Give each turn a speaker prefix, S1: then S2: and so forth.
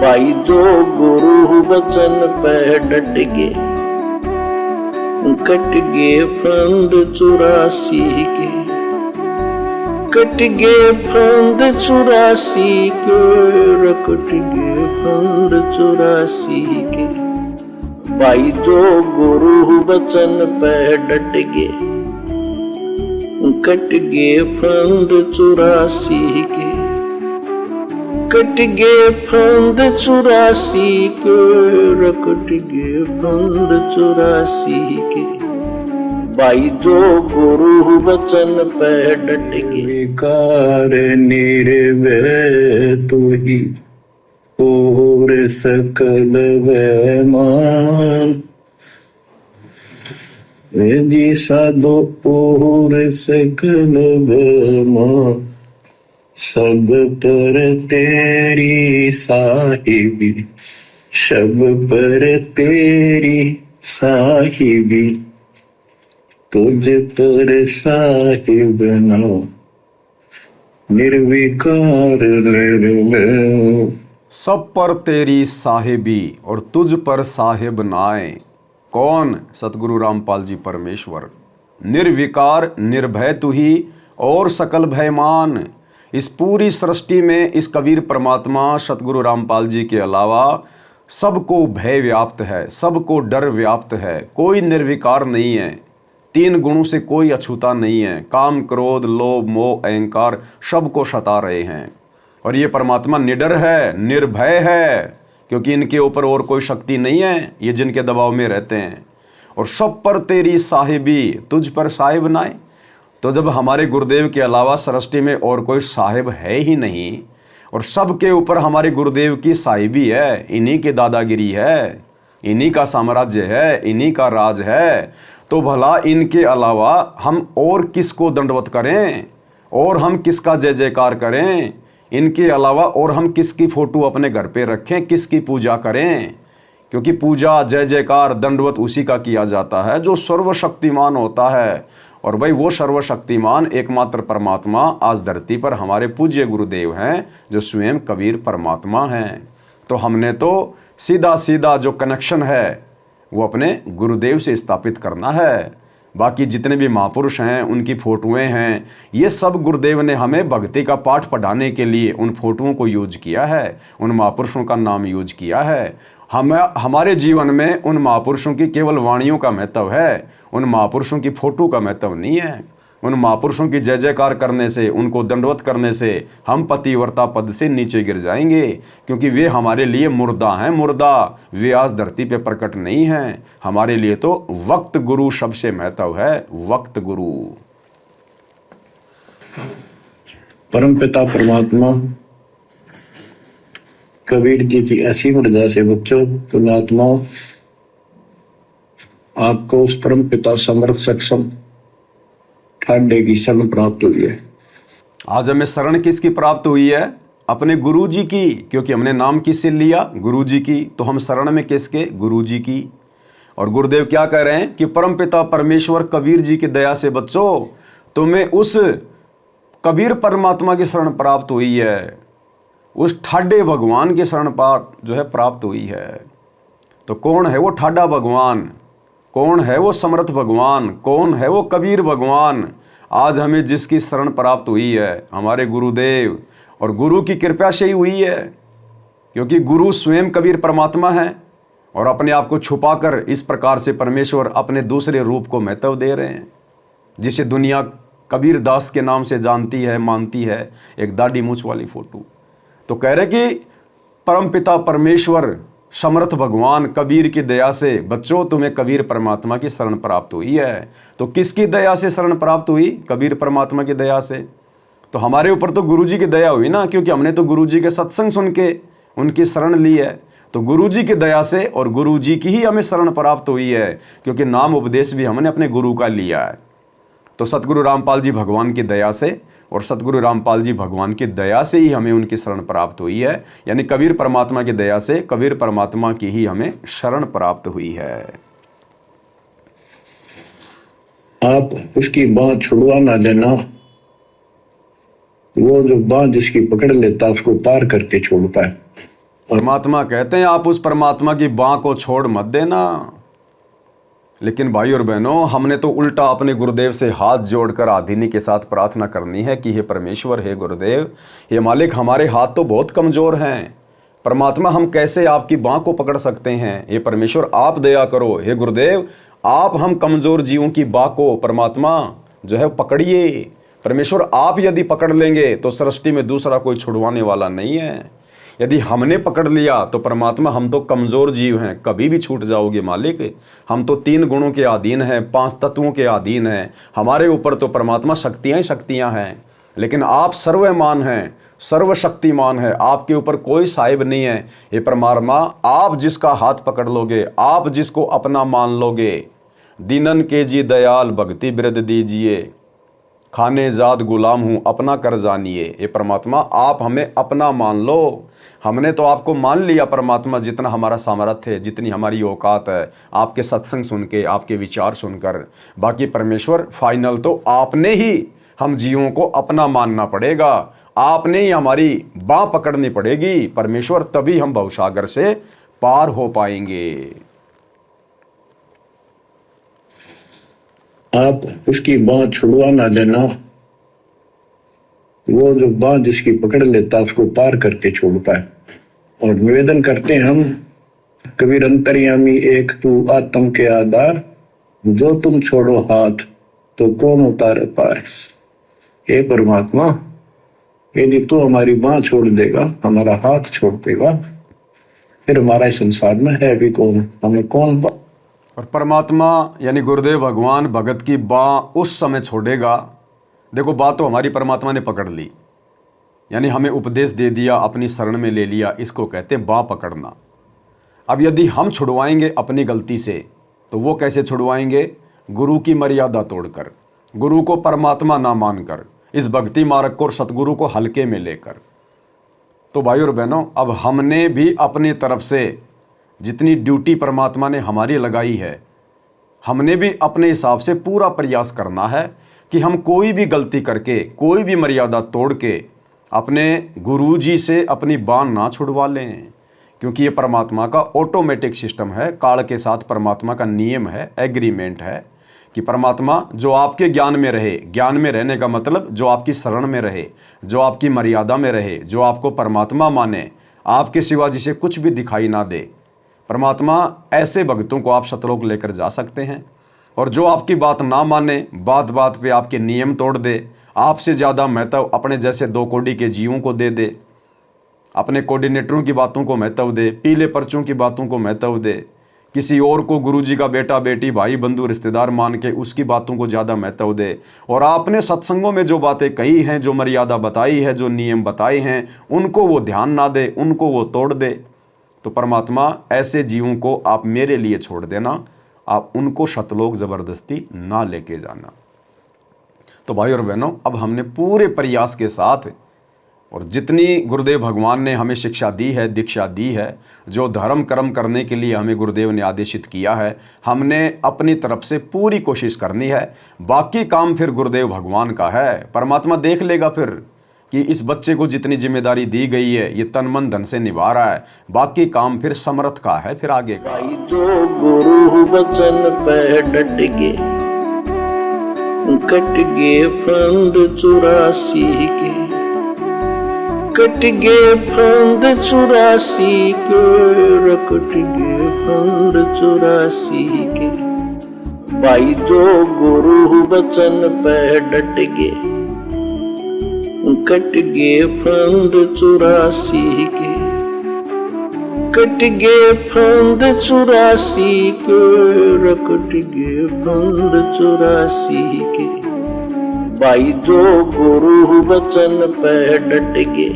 S1: भाई जो गुरु वचन पे डट गे, कट गे फंद 84 के, कट गे फंद 84 के, कट गे फंद 84 के। भाई जो गुरु वचन पे डट गे, कट गे फंद 84 के, कट गे फंद 84 के, कट गे फंद 84 के। भाई जो गुरु वचन पे डट गे,
S2: विकार निर्भय तू ही और सकल वैमान, जी साधो और सकल वैमान, सब पर तेरी साहिबी, सब पर तेरी साहिबी, तुझ पर साहिब ना निर्विकार निर्भय।
S3: सब पर तेरी साहिबी और तुझ पर साहिब नाए। कौन? सतगुरु रामपाल जी परमेश्वर। निर्विकार निर्भय तू ही और सकल भयमान। इस पूरी सृष्टि में इस कबीर परमात्मा सतगुरु रामपाल जी के अलावा सबको भय व्याप्त है, सबको डर व्याप्त है। कोई निर्विकार नहीं है। 3 गुणों से कोई अछूता नहीं है। काम, क्रोध, लोभ, मोह, अहंकार सबको सता रहे हैं। और ये परमात्मा निडर है, निर्भय है, क्योंकि इनके ऊपर और कोई शक्ति नहीं है, ये जिनके दबाव में रहते हैं। और सब पर तेरी साहिबी, तुझ पर साहिब नाए। तो जब हमारे गुरुदेव के अलावा सृष्टि में और कोई साहिब है ही नहीं, और सबके ऊपर हमारे गुरुदेव की साहिबी है, इन्हीं की दादागिरी है, इन्हीं का साम्राज्य है, इन्हीं का राज है, तो भला इनके अलावा हम और किसको दंडवत करें, और हम किसका जय जयकार करें? इनके अलावा और हम किसकी फोटो अपने घर पे रखें, किसकी पूजा करें? क्योंकि पूजा, जय जयकार, दंडवत उसी का किया जाता है जो सर्वशक्तिमान होता है। और भाई वो सर्वशक्तिमान एकमात्र परमात्मा आज धरती पर हमारे पूज्य गुरुदेव हैं, जो स्वयं कबीर परमात्मा हैं। तो हमने तो सीधा सीधा जो कनेक्शन है वो अपने गुरुदेव से स्थापित करना है। बाकी जितने भी महापुरुष हैं, उनकी फ़ोटोएँ हैं, ये सब गुरुदेव ने हमें भक्ति का पाठ पढ़ाने के लिए उन फ़ोटोओं को यूज किया है, उन महापुरुषों का नाम यूज किया है। हमारे जीवन में उन महापुरुषों की केवल वाणियों का महत्व है, उन महापुरुषों की फ़ोटो का महत्व नहीं है। उन महापुरुषों की जय जयकार करने से, उनको दंडवत करने से हम पतिव्रता पद से नीचे गिर जाएंगे, क्योंकि वे हमारे लिए मुर्दा हैं, मुर्दा। वे आज धरती पे प्रकट नहीं हैं। हमारे लिए तो वक्त गुरु सबसे महत्व है, वक्त गुरु।
S2: परमपिता परमात्मा कबीर जी की ऐसी मर्यादा से बच्चों, पुण्यात्माओं, आपको उस परमपिता समर्थ सक्षम ठाडे की शरण प्राप्त हुई है।
S3: आज हमें शरण किसकी प्राप्त हुई है? अपने गुरु जी की, क्योंकि हमने नाम किससे लिया? गुरु जी की। तो हम शरण में किसके? गुरु जी की। और गुरुदेव क्या कह रहे हैं कि परमपिता परमेश्वर कबीर जी की दया से बच्चों तुम्हें उस कबीर परमात्मा की शरण प्राप्त हुई है, उस ठाडे भगवान की शरण जो है प्राप्त हुई है। तो कौन है वो ठाडा भगवान? कौन है वो समर्थ भगवान? कौन है वो कबीर भगवान? आज हमें जिसकी शरण प्राप्त हुई है, हमारे गुरुदेव, और गुरु की कृपा से ही हुई है, क्योंकि गुरु स्वयं कबीर परमात्मा है और अपने आप को छुपाकर इस प्रकार से परमेश्वर अपने दूसरे रूप को महत्व दे रहे हैं, जिसे दुनिया कबीर दास के नाम से जानती है, मानती है, एक दाढ़ी मूछ वाली फोटो। तो कह रहे कि परमपिता परमेश्वर समर्थ भगवान कबीर की दया से बच्चों तुम्हें कबीर परमात्मा की शरण प्राप्त हुई है। तो किसकी दया से शरण प्राप्त हुई? कबीर परमात्मा की दया से। तो हमारे ऊपर तो गुरु जी की दया हुई ना, क्योंकि हमने तो गुरु जी के सत्संग सुन के उनकी शरण ली है। तो गुरु जी की दया से और गुरु जी की ही हमें शरण प्राप्त हुई है, क्योंकि नाम उपदेश भी हमने अपने गुरु का लिया है। तो सतगुरु रामपाल जी भगवान की दया से और सतगुरु रामपाल जी भगवान की दया से ही हमें उनकी शरण प्राप्त हुई है, यानी कबीर परमात्मा की दया से कबीर परमात्मा की ही हमें शरण प्राप्त हुई है।
S2: आप उसकी बांह छुड़वा ना देना, वो जो बांह जिसकी पकड़ लेता उसको पार करके छोड़ता है।
S3: परमात्मा कहते हैं आप उस परमात्मा की बाँ को छोड़ मत देना। लेकिन भाई और बहनों, हमने तो उल्टा अपने गुरुदेव से हाथ जोड़कर आधीनी के साथ प्रार्थना करनी है कि हे परमेश्वर, हे गुरुदेव, हे मालिक, हमारे हाथ तो बहुत कमज़ोर हैं। परमात्मा, हम कैसे आपकी बाँ को पकड़ सकते हैं? हे परमेश्वर, आप दया करो। हे गुरुदेव, आप हम कमज़ोर जीवों की बाँ को परमात्मा जो है पकड़िए। परमेश्वर, आप यदि पकड़ लेंगे तो सृष्टि में दूसरा कोई छुड़वाने वाला नहीं है। यदि हमने पकड़ लिया तो परमात्मा, हम तो कमज़ोर जीव हैं, कभी भी छूट जाओगे मालिक। हम तो 3 गुणों के अधीन हैं, 5 तत्वों के अधीन हैं। हमारे ऊपर तो परमात्मा शक्तियाँ ही शक्तियाँ हैं। लेकिन आप सर्वमान हैं, सर्वशक्तिमान है, आपके ऊपर कोई साहिब नहीं है। ये परमात्मा, आप जिसका हाथ पकड़ लोगे, आप जिसको अपना मान लोगे, दीनन के जी दयाल भक्ति बिरद दीजिए, खाने जात गुलाम हूँ अपना कर जानिए। ये परमात्मा, आप हमें अपना मान लो। हमने तो आपको मान लिया परमात्मा, जितना हमारा सामर्थ्य है, जितनी हमारी औकात है, आपके सत्संग सुन के, आपके विचार सुनकर। बाकी परमेश्वर, फाइनल तो आपने ही हम जीवों को अपना मानना पड़ेगा, आपने ही हमारी बाँ पकड़नी पड़ेगी परमेश्वर, तभी हम भवसागर से पार हो पाएंगे।
S2: आप उसकी बाँ छुड़वा ना देना। वो जो बाँ जिसकी पकड़ लेता उसको पार करके छोड़ता है। और निवेदन करते हैं हम, कबीर अंतर्यामी एक तू आत्म के आधार, जो तुम छोड़ो हाथ तो कौन उतारे पार। हे परमात्मा, यदि तू हमारी बाँ छोड़ देगा, हमारा हाथ छोड़ देगा, फिर हमारा इस संसार में है भी कौन, हमें कौन।
S3: और परमात्मा यानी गुरुदेव भगवान भगत की बाँ उस समय छोड़ेगा। देखो, बात तो हमारी परमात्मा ने पकड़ ली, यानी हमें उपदेश दे दिया, अपनी शरण में ले लिया, इसको कहते हैं बाँ पकड़ना। अब यदि हम छुड़वाएंगे अपनी गलती से, तो वो कैसे छुड़वाएंगे? गुरु की मर्यादा तोड़कर, गुरु को परमात्मा ना मानकर, इस भक्ति मार्ग को और सतगुरु को हल्के में लेकर। तो भाई और बहनों, अब हमने भी अपनी तरफ से जितनी ड्यूटी परमात्मा ने हमारी लगाई है, हमने भी अपने हिसाब से पूरा प्रयास करना है कि हम कोई भी गलती करके, कोई भी मर्यादा तोड़ के अपने गुरु जी से अपनी बाँ ना छुड़वा लें। क्योंकि ये परमात्मा का ऑटोमेटिक सिस्टम है, काल के साथ परमात्मा का नियम है, एग्रीमेंट है कि परमात्मा जो आपके ज्ञान में रहे, ज्ञान में रहने का मतलब जो आपकी शरण में रहे, जो आपकी मर्यादा में रहे, जो आपको परमात्मा माने, आपके सिवा जिसे कुछ भी दिखाई ना दे, परमात्मा ऐसे भक्तों को आप सतलोक लेकर जा सकते हैं। और जो आपकी बात ना माने, बात बात पे आपके नियम तोड़ दे, आपसे ज़्यादा महत्व अपने जैसे 2 कौड़ी के जीवों को दे दे, अपने कोऑर्डिनेटरों की बातों को महत्व दे, पीले पर्चों की बातों को महत्व दे, किसी और को गुरुजी का बेटा बेटी भाई बंधु रिश्तेदार मान के उसकी बातों को ज़्यादा महत्व दे, और आपने सत्संगों में जो बातें कही हैं, जो मर्यादा बताई है, जो नियम बताए हैं, उनको वो ध्यान ना दे, उनको वो तोड़ दे, तो परमात्मा ऐसे जीवों को आप मेरे लिए छोड़ देना, आप उनको सतलोक ज़बरदस्ती ना लेके जाना। तो भाई और बहनों, अब हमने पूरे प्रयास के साथ, और जितनी गुरुदेव भगवान ने हमें शिक्षा दी है, दीक्षा दी है, जो धर्म कर्म करने के लिए हमें गुरुदेव ने आदेशित किया है, हमने अपनी तरफ से पूरी कोशिश करनी है। बाकी काम फिर गुरुदेव भगवान का है, परमात्मा देख लेगा फिर कि इस बच्चे को जितनी जिम्मेदारी दी गई है ये तन मन धन से निभा रहा है, बाकी काम फिर समर्थ का है, फिर आगे का।
S1: जो गुरु वचन पे डट के कट गए फंद 84 के, कट गए फंद 84 के, कट गए फंद 84 के। भाई जो गुरु वचन पे डट के कट गए फंद 84 के, कट गए फंद 84 के, कट गए फंद 84 के। भाई जो गुरु वचन पे डट के